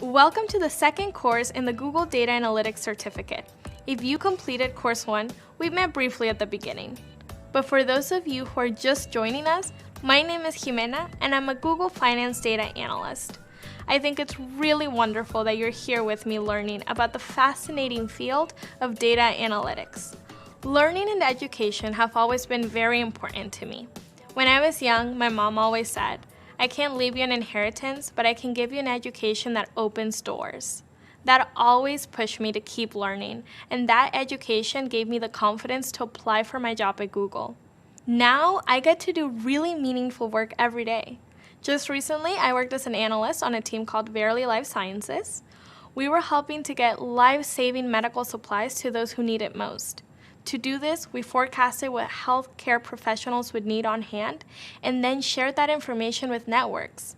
Welcome to the second course in the Google Data Analytics Certificate. If you completed Course 1, we met briefly at the beginning. But for those of you who are just joining us, my name is Jimena and I'm a Google Finance Data Analyst. I think it's really wonderful that you're here with me learning about the fascinating field of data analytics. Learning and education have always been very important to me. When I was young, my mom always said, I can't leave you an inheritance, but I can give you an education that opens doors. That always pushed me to keep learning, and that education gave me the confidence to apply for my job at Google. Now, I get to do really meaningful work every day. Just recently, I worked as an analyst on a team called Verily Life Sciences. We were helping to get life-saving medical supplies to those who need it most. To do this, we forecasted what healthcare professionals would need on hand and then shared that information with networks.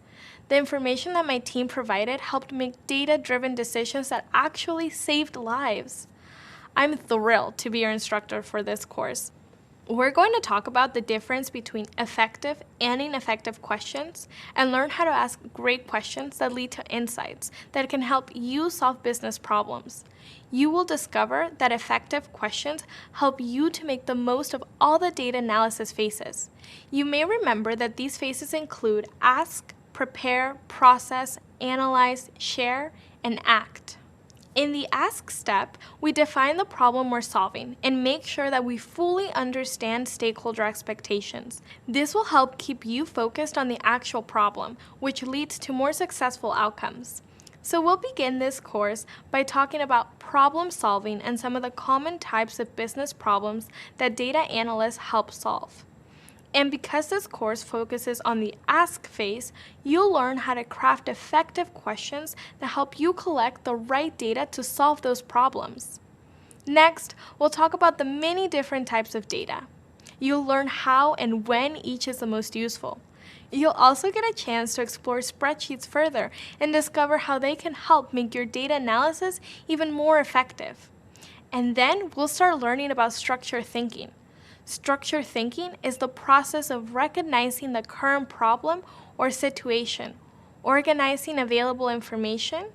The information that my team provided helped make data-driven decisions that actually saved lives. I'm thrilled to be your instructor for this course. We're going to talk about the difference between effective and ineffective questions and learn how to ask great questions that lead to insights that can help you solve business problems. You will discover that effective questions help you to make the most of all the data analysis phases. You may remember that these phases include ask, prepare, process, analyze, share, and act. In the ask step, we define the problem we're solving and make sure that we fully understand stakeholder expectations. This will help keep you focused on the actual problem, which leads to more successful outcomes. So we'll begin this course by talking about problem solving and some of the common types of business problems that data analysts help solve. And because this course focuses on the ask phase, you'll learn how to craft effective questions that help you collect the right data to solve those problems. Next, we'll talk about the many different types of data. You'll learn how and when each is the most useful. You'll also get a chance to explore spreadsheets further and discover how they can help make your data analysis even more effective. And then we'll start learning about structured thinking. Structured thinking is the process of recognizing the current problem or situation, organizing available information,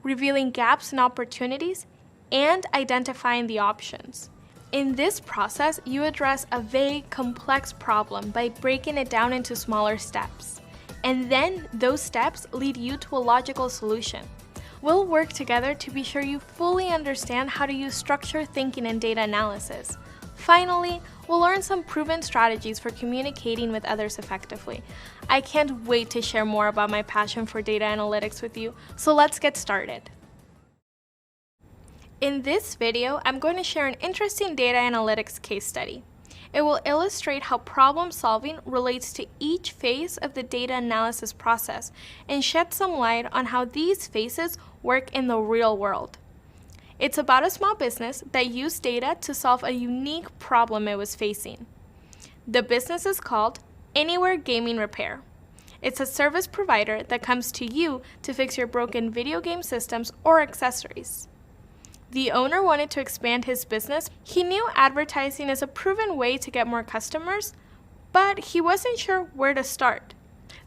revealing gaps and opportunities, and identifying the options. In this process, you address a vague, complex problem by breaking it down into smaller steps. And then those steps lead you to a logical solution. We'll work together to be sure you fully understand how to use structured thinking in data analysis. Finally, we'll learn some proven strategies for communicating with others effectively. I can't wait to share more about my passion for data analytics with you, so let's get started. In this video, I'm going to share an interesting data analytics case study. It will illustrate how problem solving relates to each phase of the data analysis process and shed some light on how these phases work in the real world. It's about a small business that used data to solve a unique problem it was facing. The business is called Anywhere Gaming Repair. It's a service provider that comes to you to fix your broken video game systems or accessories. The owner wanted to expand his business. He knew advertising is a proven way to get more customers, but he wasn't sure where to start.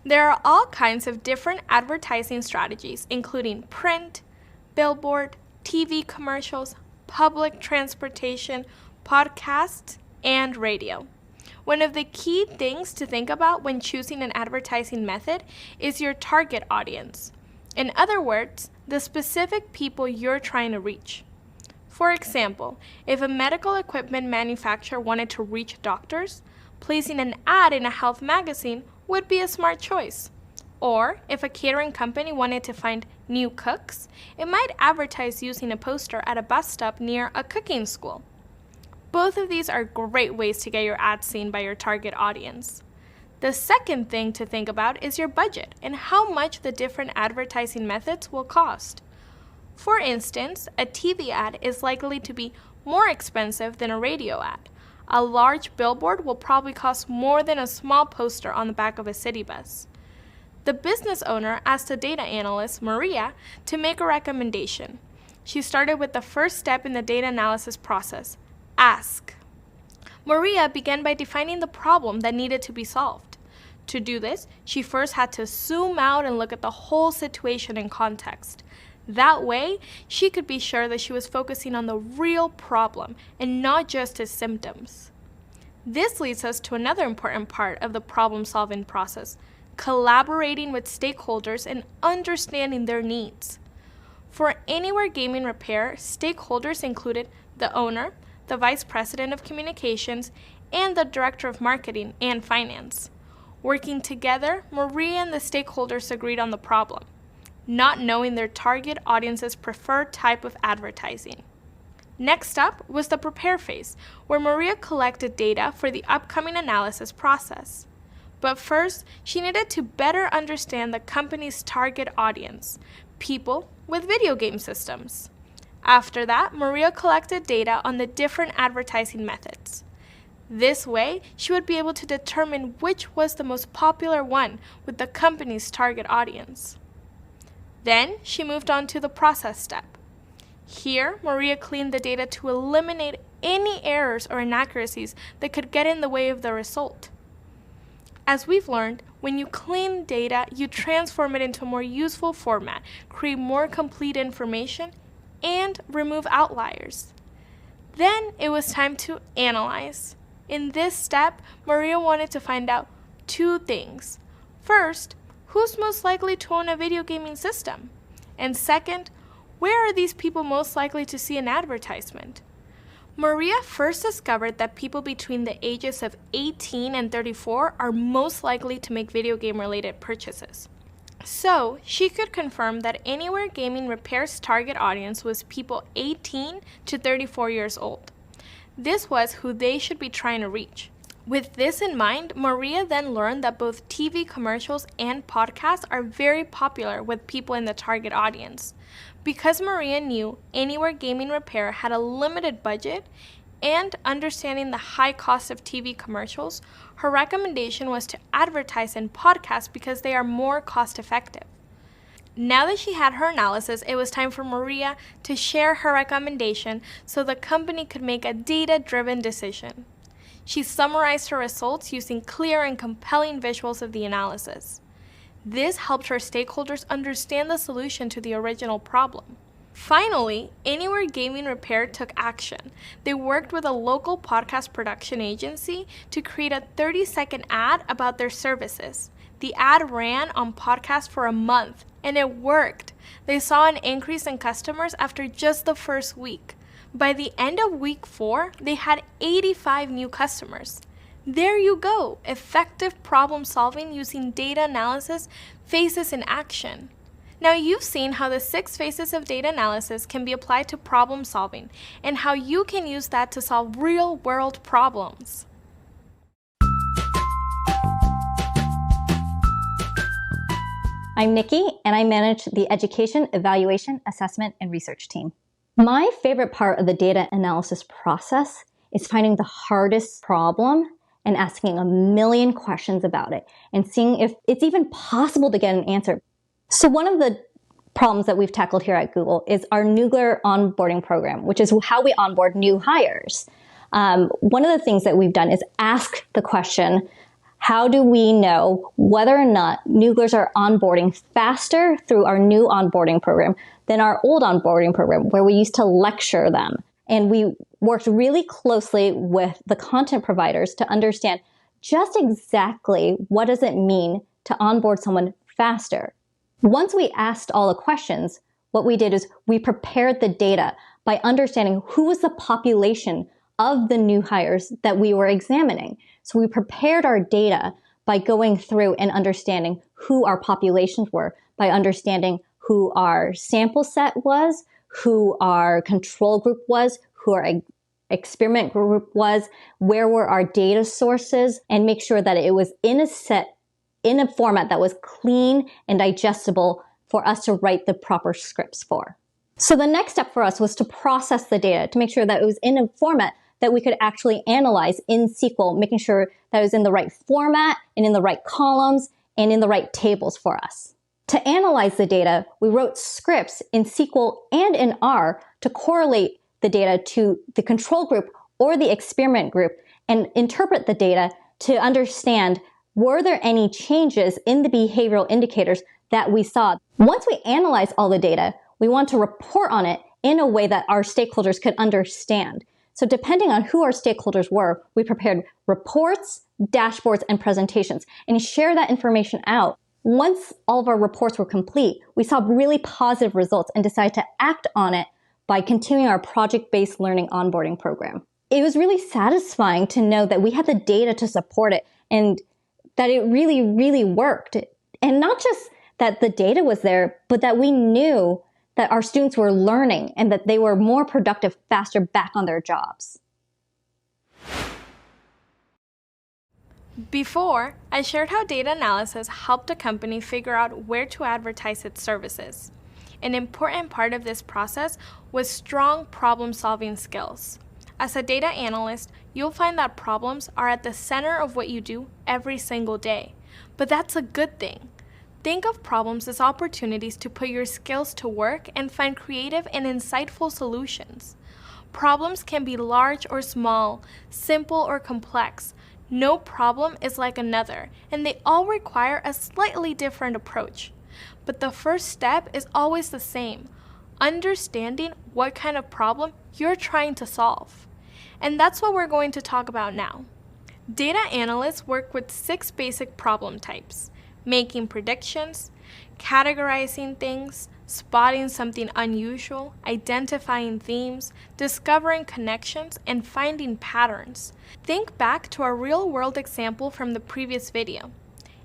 There are all kinds of different advertising strategies, including print, billboard, TV commercials, public transportation, podcasts, and radio. One of the key things to think about when choosing an advertising method is your target audience. In other words, the specific people you're trying to reach. For example, if a medical equipment manufacturer wanted to reach doctors, placing an ad in a health magazine would be a smart choice. Or, if a catering company wanted to find new cooks, it might advertise using a poster at a bus stop near a cooking school. Both of these are great ways to get your ad seen by your target audience. The second thing to think about is your budget and how much the different advertising methods will cost. For instance, a TV ad is likely to be more expensive than a radio ad. A large billboard will probably cost more than a small poster on the back of a city bus. The business owner asked the data analyst, Maria, to make a recommendation. She started with the first step in the data analysis process, ask. Maria began by defining the problem that needed to be solved. To do this, she first had to zoom out and look at the whole situation in context. That way, she could be sure that she was focusing on the real problem and not just its symptoms. This leads us to another important part of the problem-solving process: collaborating with stakeholders and understanding their needs. For Anywhere Gaming Repair, stakeholders included the owner, the vice president of communications, and the director of marketing and finance. Working together, Maria and the stakeholders agreed on the problem, not knowing their target audience's preferred type of advertising. Next up was the prepare phase, where Maria collected data for the upcoming analysis process. But first, she needed to better understand the company's target audience, people with video game systems. After that, Maria collected data on the different advertising methods. This way, she would be able to determine which was the most popular one with the company's target audience. Then, she moved on to the process step. Here, Maria cleaned the data to eliminate any errors or inaccuracies that could get in the way of the result. As we've learned, when you clean data, you transform it into a more useful format, create more complete information, and remove outliers. Then it was time to analyze. In this step, Maria wanted to find out two things. First, who's most likely to own a video gaming system? And second, where are these people most likely to see an advertisement? Maria first discovered that people between the ages of 18 and 34 are most likely to make video game-related purchases. So, she could confirm that Anywhere Gaming Repair's target audience was people 18 to 34 years old. This was who they should be trying to reach. With this in mind, Maria then learned that both TV commercials and podcasts are very popular with people in the target audience. Because Maria knew Anywhere Gaming Repair had a limited budget and understanding the high cost of TV commercials, her recommendation was to advertise in podcasts because they are more cost-effective. Now that she had her analysis, it was time for Maria to share her recommendation so the company could make a data-driven decision. She summarized her results using clear and compelling visuals of the analysis. This helped her stakeholders understand the solution to the original problem. Finally, Anywhere Gaming Repair took action. They worked with a local podcast production agency to create a 30-second ad about their services. The ad ran on podcast for a month, and it worked. They saw an increase in customers after just the first week. By the end of week 4, they had 85 new customers. There you go, effective problem solving using data analysis phases in action. Now you've seen how the 6 phases of data analysis can be applied to problem solving and how you can use that to solve real-world problems. I'm Nikki, and I manage the Education, Evaluation, Assessment, and Research team. My favorite part of the data analysis process is finding the hardest problem and asking a million questions about it and seeing if it's even possible to get an answer. So one of the problems that we've tackled here at Google is our nuclear onboarding program, which is how we onboard new hires. One of the things that we've done is ask the question, how do we know whether or not Nooglers are onboarding faster through our new onboarding program than our old onboarding program, where we used to lecture them? And we worked really closely with the content providers to understand just exactly what does it mean to onboard someone faster. Once we asked all the questions, what we did is we prepared the data by understanding who was the population of the new hires that we were examining. So we prepared our data by going through and understanding who our populations were, by understanding who our sample set was, who our control group was, who our experiment group was, where were our data sources, and make sure that it was in a format that was clean and digestible for us to write the proper scripts for. So the next step for us was to process the data to make sure that it was in a format that we could actually analyze in SQL, making sure that it was in the right format and in the right columns and in the right tables for us. To analyze the data, we wrote scripts in SQL and in R to correlate the data to the control group or the experiment group and interpret the data to understand Were there any changes in the behavioral indicators that we saw? Once we analyze all the data, we want to report on it in a way that our stakeholders could understand. So depending on who our stakeholders were, we prepared reports, dashboards, and presentations, and share that information out. Once all of our reports were complete, we saw really positive results and decided to act on it by continuing our project-based learning onboarding program. It was really satisfying to know that we had the data to support it and that it really, really worked. And not just that the data was there, but that we knew that our students were learning and that they were more productive faster back on their jobs. Before, I shared how data analysis helped a company figure out where to advertise its services. An important part of this process was strong problem-solving skills. As a data analyst, you'll find that problems are at the center of what you do every single day. But that's a good thing. Think of problems as opportunities to put your skills to work and find creative and insightful solutions. Problems can be large or small, simple or complex. No problem is like another, and they all require a slightly different approach. But the first step is always the same: understanding what kind of problem you're trying to solve. And that's what we're going to talk about now. Data analysts work with 6 basic problem types: making predictions, categorizing things, spotting something unusual, identifying themes, discovering connections, and finding patterns. Think back to our real-world example from the previous video.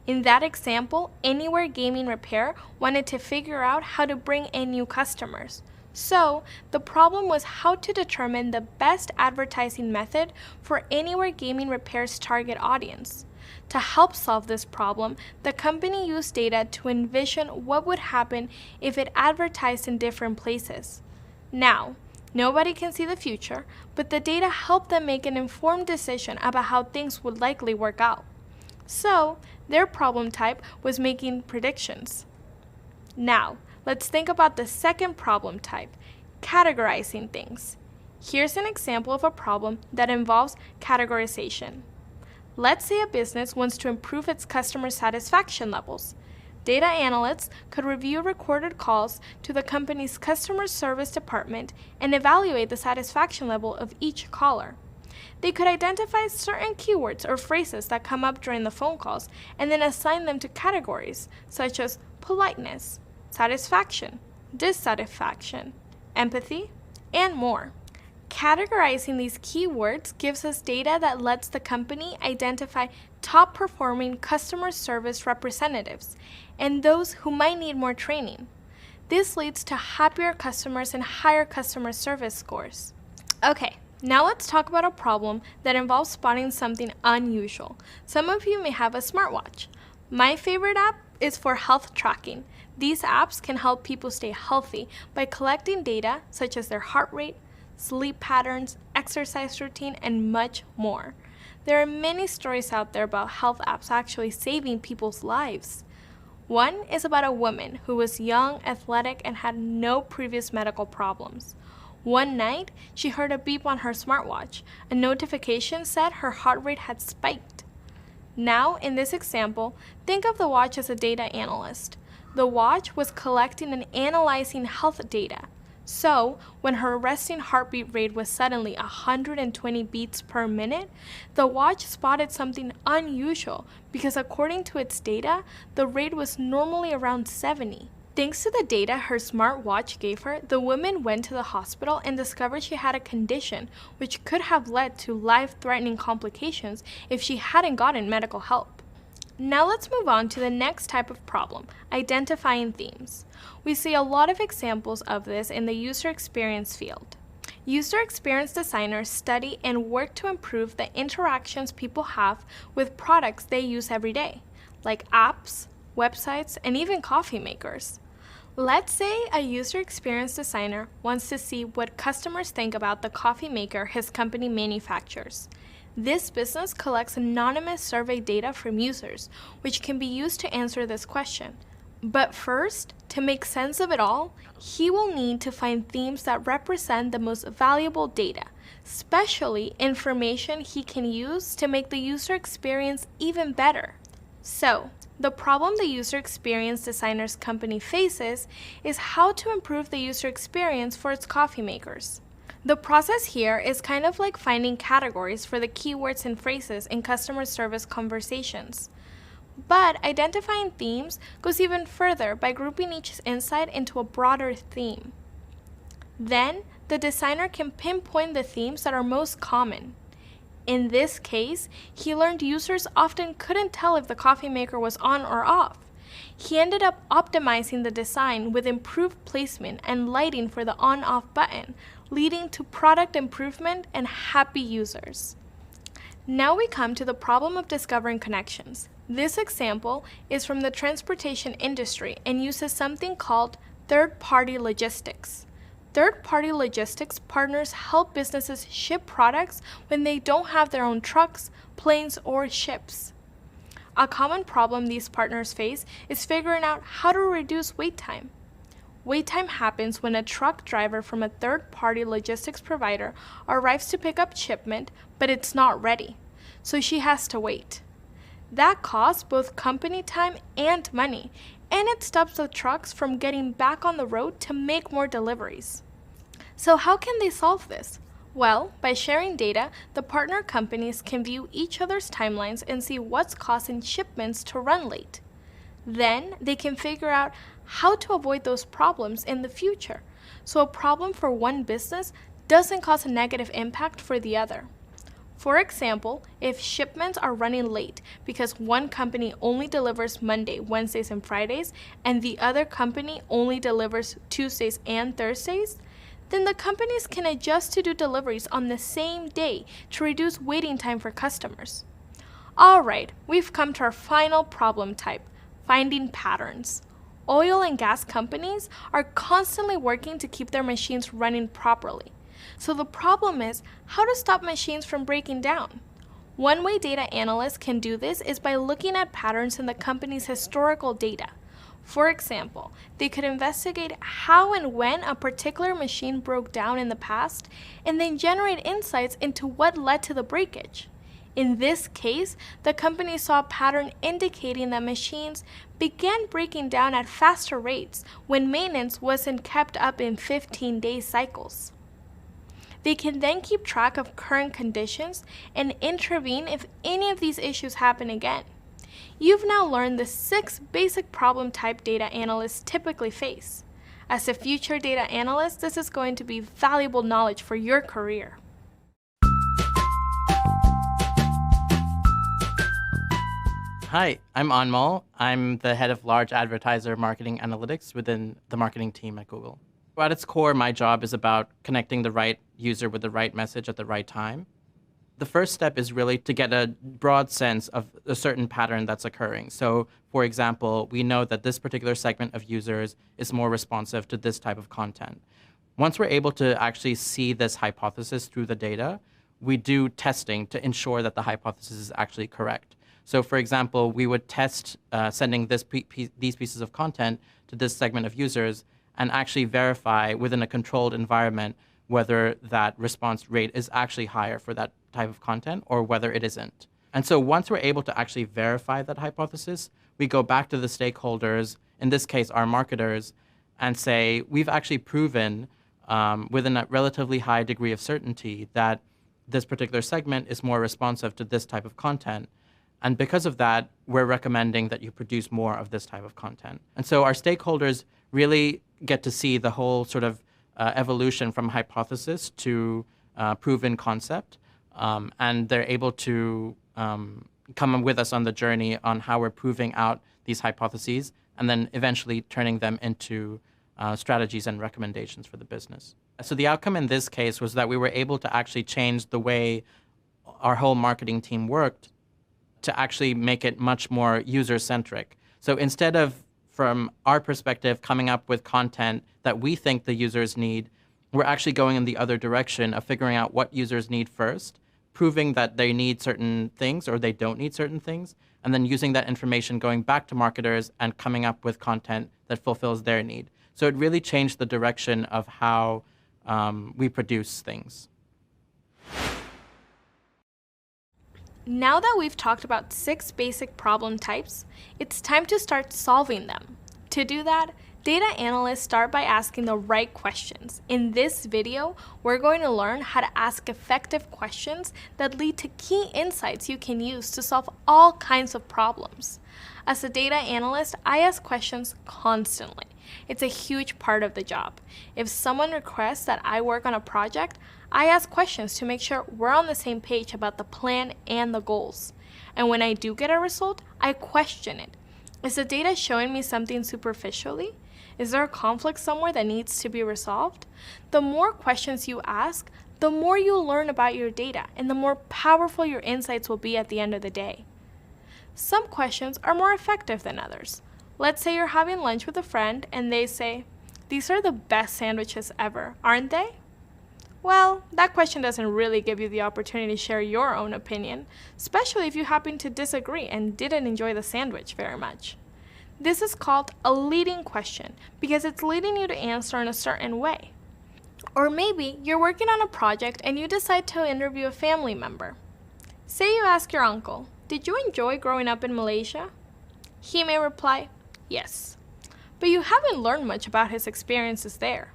In that example, Anywhere Gaming Repair wanted to figure out how to bring in new customers. So, the problem was how to determine the best advertising method for Anywhere Gaming Repair's target audience. To help solve this problem, the company used data to envision what would happen if it advertised in different places. Now, nobody can see the future, but the data helped them make an informed decision about how things would likely work out. So, their problem type was making predictions. Now, let's think about the second problem type, categorizing things. Here's an example of a problem that involves categorization. Let's say a business wants to improve its customer satisfaction levels. Data analysts could review recorded calls to the company's customer service department and evaluate the satisfaction level of each caller. They could identify certain keywords or phrases that come up during the phone calls and then assign them to categories such as politeness, satisfaction, dissatisfaction, empathy, and more. Categorizing these keywords gives us data that lets the company identify top-performing customer service representatives and those who might need more training. This leads to happier customers and higher customer service scores. Okay, now let's talk about a problem that involves spotting something unusual. Some of you may have a smartwatch. My favorite app is for health tracking. These apps can help people stay healthy by collecting data such as their heart rate, sleep patterns, exercise routine, and much more. There are many stories out there about health apps actually saving people's lives. One is about a woman who was young, athletic, and had no previous medical problems. One night, she heard a beep on her smartwatch. A notification said her heart rate had spiked. Now, in this example, think of the watch as a data analyst. The watch was collecting and analyzing health data. So, when her resting heartbeat rate was suddenly 120 beats per minute, the watch spotted something unusual because according to its data, the rate was normally around 70. Thanks to the data her smartwatch gave her, the woman went to the hospital and discovered she had a condition which could have led to life-threatening complications if she hadn't gotten medical help. Now let's move on to the next type of problem, identifying themes. We see a lot of examples of this in the user experience field. User experience designers study and work to improve the interactions people have with products they use every day, like apps, websites, and even coffee makers. Let's say a user experience designer wants to see what customers think about the coffee maker his company manufactures. This business collects anonymous survey data from users, which can be used to answer this question. But first, to make sense of it all, he will need to find themes that represent the most valuable data, especially information he can use to make the user experience even better. So, the problem the user experience designer's company faces is how to improve the user experience for its coffee makers. The process here is kind of like finding categories for the keywords and phrases in customer service conversations. But identifying themes goes even further by grouping each insight into a broader theme. Then, the designer can pinpoint the themes that are most common. In this case, he learned users often couldn't tell if the coffee maker was on or off. He ended up optimizing the design with improved placement and lighting for the on-off button, leading to product improvement and happy users. Now we come to the problem of discovering connections. This example is from the transportation industry and uses something called third-party logistics. Third-party logistics partners help businesses ship products when they don't have their own trucks, planes, or ships. A common problem these partners face is figuring out how to reduce wait time. Wait time happens when a truck driver from a third-party logistics provider arrives to pick up shipment, but it's not ready, so she has to wait. That costs both company time and money, and it stops the trucks from getting back on the road to make more deliveries. So how can they solve this? Well, by sharing data, the partner companies can view each other's timelines and see what's causing shipments to run late. Then they can figure out how to avoid those problems in the future, so a problem for one business doesn't cause a negative impact for the other. For example, if shipments are running late because one company only delivers Monday, Wednesdays, and Fridays, and the other company only delivers Tuesdays and Thursdays, then the companies can adjust to do deliveries on the same day to reduce waiting time for customers. Alright, we've come to our final problem type, finding patterns. Oil and gas companies are constantly working to keep their machines running properly. So the problem is how to stop machines from breaking down. One way data analysts can do this is by looking at patterns in the company's historical data. For example, they could investigate how and when a particular machine broke down in the past and then generate insights into what led to the breakage. In this case, the company saw a pattern indicating that machines began breaking down at faster rates when maintenance wasn't kept up in 15-day cycles. They can then keep track of current conditions and intervene if any of these issues happen again. You've now learned the 6 basic problem type data analysts typically face. As a future data analyst, this is going to be valuable knowledge for your career. Hi, I'm Anmol. I'm the head of large advertiser marketing analytics within the marketing team at Google. At its core, my job is about connecting the right user with the right message at the right time. The first step is really to get a broad sense of a certain pattern that's occurring. So, for example, we know that this particular segment of users is more responsive to this type of content. Once we're able to actually see this hypothesis through the data, we do testing to ensure that the hypothesis is actually correct. So, for example, we would test sending these pieces of content to this segment of users and actually verify within a controlled environment whether that response rate is actually higher for that type of content or whether it isn't. And so once we're able to actually verify that hypothesis, we go back to the stakeholders, in this case our marketers, and say, we've actually proven within a relatively high degree of certainty that this particular segment is more responsive to this type of content. And because of that, we're recommending that you produce more of this type of content. And so our stakeholders really get to see the whole sort of evolution from hypothesis to proven concept. And they're able to come with us on the journey on how we're proving out these hypotheses and then eventually turning them into strategies and recommendations for the business. So the outcome in this case was that we were able to actually change the way our whole marketing team worked to actually make it much more user-centric. So instead of, from our perspective, coming up with content that we think the users need, we're actually going in the other direction of figuring out what users need first, proving that they need certain things or they don't need certain things, and then using that information going back to marketers and coming up with content that fulfills their need. So it really changed the direction of how we produce things. now that we've talked about 6 basic problem types, it's time to start solving them. To do that, data analysts start by asking the right questions. In this video, we're going to learn how to ask effective questions that lead to key insights you can use to solve all kinds of problems. As a data analyst, I ask questions constantly. It's a huge part of the job. If someone requests that I work on a project, I ask questions to make sure we're on the same page about the plan and the goals. And when I do get a result, I question it. Is the data showing me something superficially? Is there a conflict somewhere that needs to be resolved? The more questions you ask, the more you'll learn about your data and the more powerful your insights will be at the end of the day. Some questions are more effective than others. Let's say you're having lunch with a friend and they say, "These are the best sandwiches ever, aren't they?" Well, that question doesn't really give you the opportunity to share your own opinion, especially if you happen to disagree and didn't enjoy the sandwich very much. This is called a leading question because it's leading you to answer in a certain way. Or maybe you're working on a project and you decide to interview a family member. Say you ask your uncle, "Did you enjoy growing up in Malaysia?" He may reply, "Yes," but you haven't learned much about his experiences there.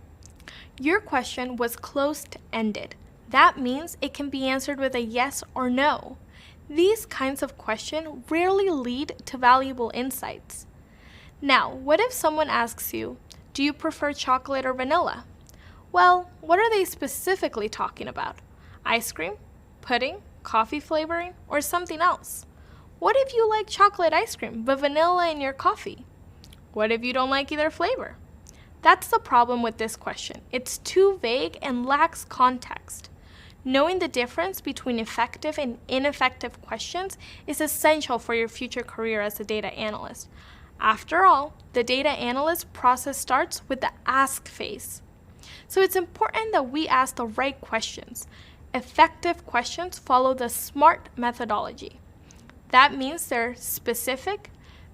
Your question was closed-ended. That means it can be answered with a yes or no. These kinds of questions rarely lead to valuable insights. Now, what if someone asks you, "Do you prefer chocolate or vanilla?" Well, what are they specifically talking about? Ice cream, pudding, coffee flavoring, or something else? What if you like chocolate ice cream but vanilla in your coffee? What if you don't like either flavor? That's the problem with this question. It's too vague and lacks context. Knowing the difference between effective and ineffective questions is essential for your future career as a data analyst. After all, the data analyst process starts with the ask phase. So it's important that we ask the right questions. Effective questions follow the SMART methodology. That means they're specific,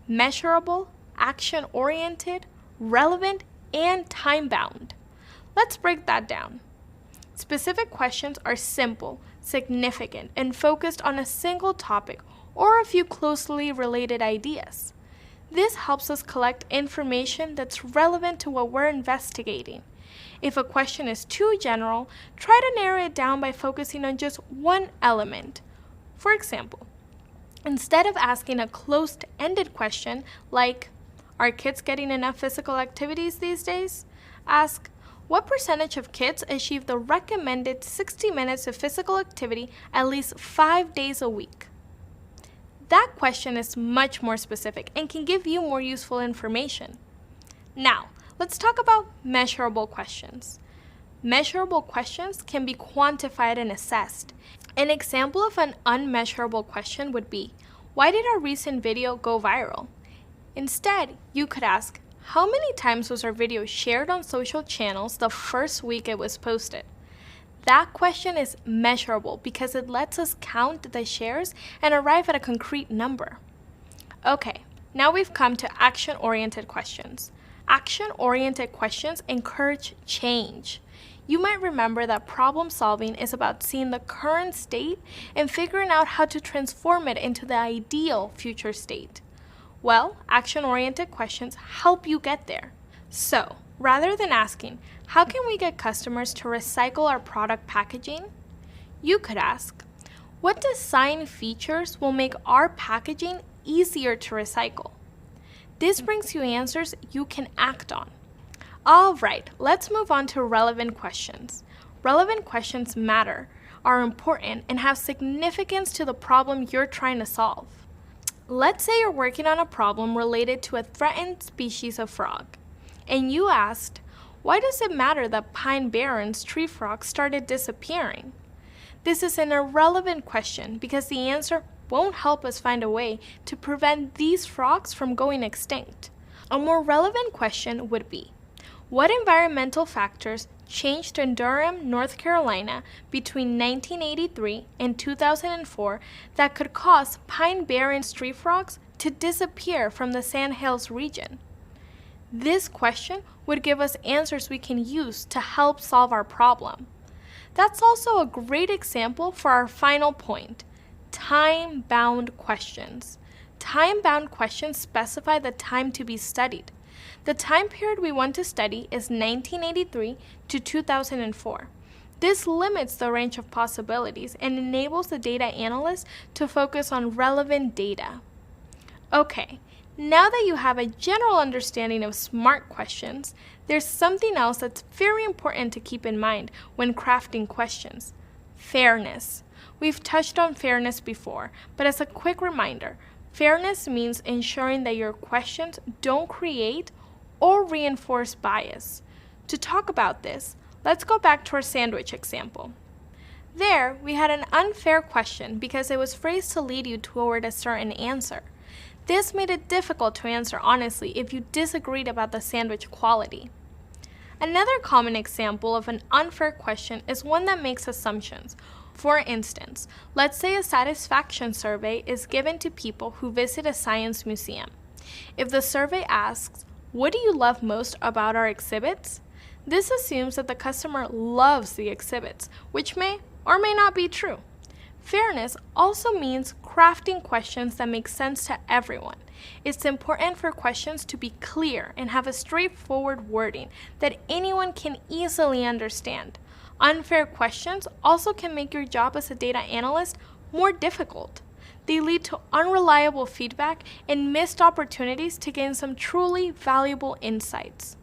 measurable, action-oriented, relevant, and time-bound. Let's break that down. Specific questions are simple, significant, and focused on a single topic or a few closely related ideas. This helps us collect information that's relevant to what we're investigating. If a question is too general, try to narrow it down by focusing on just one element. For example, instead of asking a closed-ended question like, "Are kids getting enough physical activities these days?" Ask, "What percentage of kids achieve the recommended 60 minutes of physical activity at least 5 days a week?" That question is much more specific and can give you more useful information. Now, let's talk about measurable questions. Measurable questions can be quantified and assessed. An example of an unmeasurable question would be, "Why did our recent video go viral?" Instead, you could ask, "How many times was our video shared on social channels the first week it was posted?" That question is measurable because it lets us count the shares and arrive at a concrete number. Okay, now we've come to action-oriented questions. Action-oriented questions encourage change. You might remember that problem solving is about seeing the current state and figuring out how to transform it into the ideal future state. Well, action-oriented questions help you get there. So, rather than asking, "How can we get customers to recycle our product packaging?" you could ask, "What design features will make our packaging easier to recycle?" This brings you answers you can act on. All right, let's move on to relevant questions. Relevant questions matter, are important, and have significance to the problem you're trying to solve. Let's say you're working on a problem related to a threatened species of frog, and you asked, "Why does it matter that Pine Barrens tree frogs started disappearing?" This is an irrelevant question because the answer won't help us find a way to prevent these frogs from going extinct. A more relevant question would be, what environmental factors changed in Durham, North Carolina between 1983 and 2004 that could cause Pine Barrens tree frogs to disappear from the Sandhills region? This question would give us answers we can use to help solve our problem. That's also a great example for our final point. time-bound questions. Time-bound questions specify the time to be studied. The time period we want to study is 1983 to 2004. This limits the range of possibilities and enables the data analyst to focus on relevant data. Okay, now that you have a general understanding of SMART questions, there's something else that's very important to keep in mind when crafting questions: fairness. We've touched on fairness before, but as a quick reminder, fairness means ensuring that your questions don't create or reinforce bias. To talk about this, let's go back to our sandwich example. There, we had an unfair question because it was phrased to lead you toward a certain answer. This made it difficult to answer honestly if you disagreed about the sandwich quality. Another common example of an unfair question is one that makes assumptions. For instance, let's say a satisfaction survey is given to people who visit a science museum. If the survey asks, "What do you love most about our exhibits?" this assumes that the customer loves the exhibits, which may or may not be true. Fairness also means crafting questions that make sense to everyone. It's important for questions to be clear and have a straightforward wording that anyone can easily understand. Unfair questions also can make your job as a data analyst more difficult. They lead to unreliable feedback and missed opportunities to gain some truly valuable insights.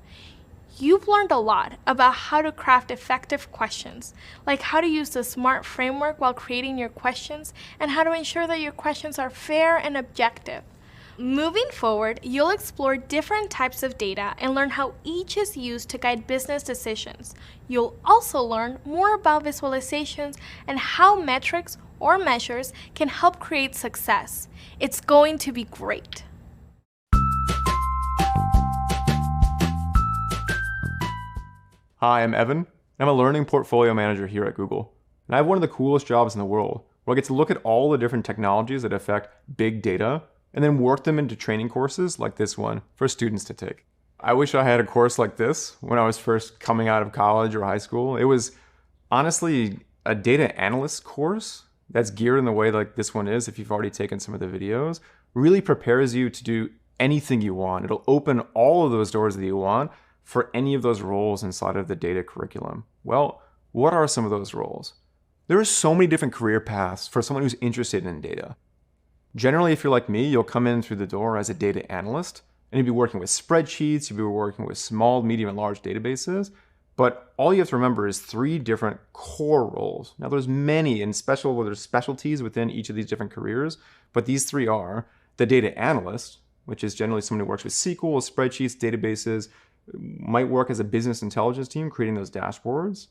You've learned a lot about how to craft effective questions, like how to use the SMART framework while creating your questions, and how to ensure that your questions are fair and objective. Moving forward, you'll explore different types of data and learn how each is used to guide business decisions. You'll also learn more about visualizations and how metrics or measures can help create success. It's going to be great. Hi, I'm Evan. I'm a learning portfolio manager here at Google. And I have one of the coolest jobs in the world, where I get to look at all the different technologies that affect big data and then work them into training courses like this one for students to take. I wish I had a course like this when I was first coming out of college or high school. It was honestly a data analyst course that's geared in the way like this one is, if you've already taken some of the videos, really prepares you to do anything you want. It'll open all of those doors that you want for any of those roles inside of the data curriculum. Well, what are some of those roles? There are so many different career paths for someone who's interested in data. Generally, if you're like me, you'll come in through the door as a data analyst, and you'll be working with spreadsheets, you'll be working with small, medium, and large databases, but all you have to remember is 3 different core roles. Now, there's many, and there's specialties within each of these different careers, but these 3 are the data analyst, which is generally someone who works with SQL, spreadsheets, databases, might work as a business intelligence team creating those dashboards.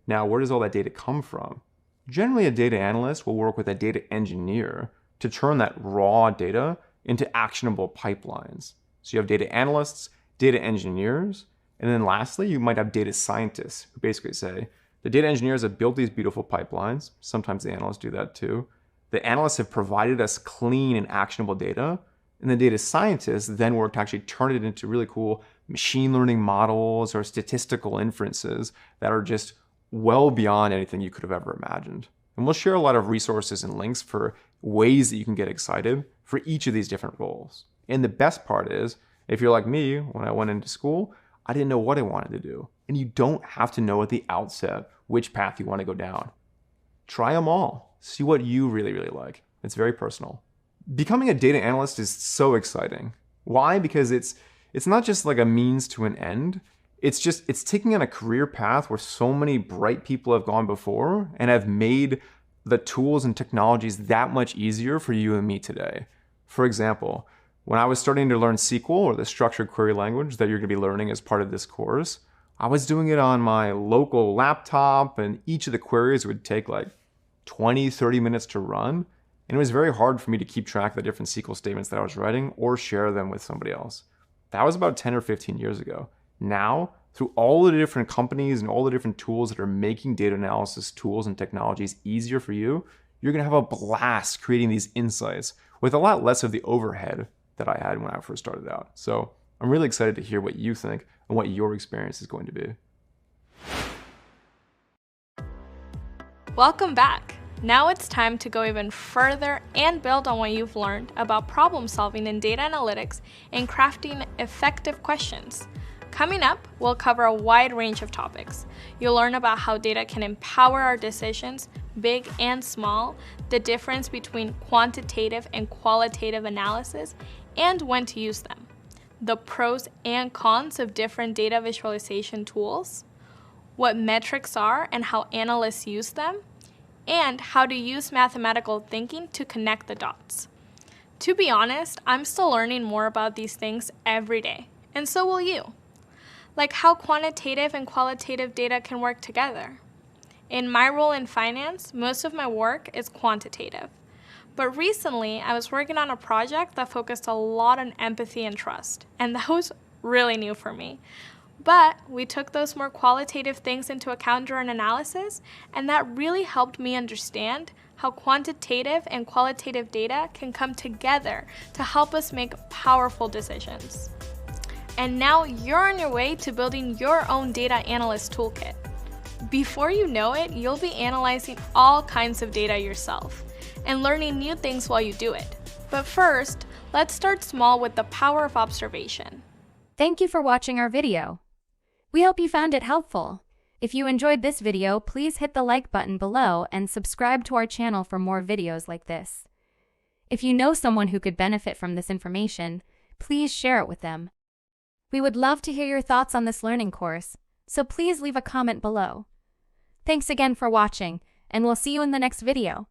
Now, where does all that data come from? Generally, a data analyst will work with a data engineer to turn that raw data into actionable pipelines. So you have data analysts, data engineers, and then lastly, you might have data scientists who basically say, the data engineers have built these beautiful pipelines. Sometimes the analysts do that too. The analysts have provided us clean and actionable data, and the data scientists then work to actually turn it into really cool machine learning models or statistical inferences that are just well beyond anything you could have ever imagined. And we'll share a lot of resources and links for ways that you can get excited for each of these different roles. And the best part is, if you're like me, when I went into school, I didn't know what I wanted to do. And you don't have to know at the outset which path you want to go down. Try them all. See what you really, really like. It's very personal. Becoming a data analyst is so exciting. Why? Because it's not just like a means to an end. It's taking on a career path where so many bright people have gone before and have made the tools and technologies that much easier for you and me today. For example, when I was starting to learn SQL, or the structured query language that you're going to be learning as part of this course, I was doing it on my local laptop, and each of the queries would take like 20, 30 minutes to run. And it was very hard for me to keep track of the different SQL statements that I was writing or share them with somebody else. That was about 10 or 15 years ago. Now, through all the different companies and all the different tools that are making data analysis tools and technologies easier for you, you're going to have a blast creating these insights with a lot less of the overhead that I had when I first started out. So I'm really excited to hear what you think and what your experience is going to be. Welcome back. Now it's time to go even further and build on what you've learned about problem solving in data analytics and crafting effective questions. Coming up, we'll cover a wide range of topics. You'll learn about how data can empower our decisions, big and small, the difference between quantitative and qualitative analysis, and when to use them, the pros and cons of different data visualization tools, what metrics are and how analysts use them, and how to use mathematical thinking to connect the dots. To be honest, I'm still learning more about these things every day, and so will you. Like how quantitative and qualitative data can work together. In my role in finance, most of my work is quantitative. But recently, I was working on a project that focused a lot on empathy and trust, and that was really new for me. But we took those more qualitative things into account during analysis, and that really helped me understand how quantitative and qualitative data can come together to help us make powerful decisions. And now you're on your way to building your own data analyst toolkit. Before you know it, you'll be analyzing all kinds of data yourself and learning new things while you do it. But first, let's start small with the power of observation. Thank you for watching our video. We hope you found it helpful. If you enjoyed this video, please hit the like button below and subscribe to our channel for more videos like this. If you know someone who could benefit from this information, please share it with them. We would love to hear your thoughts on this learning course, so please leave a comment below. Thanks again for watching, and we'll see you in the next video.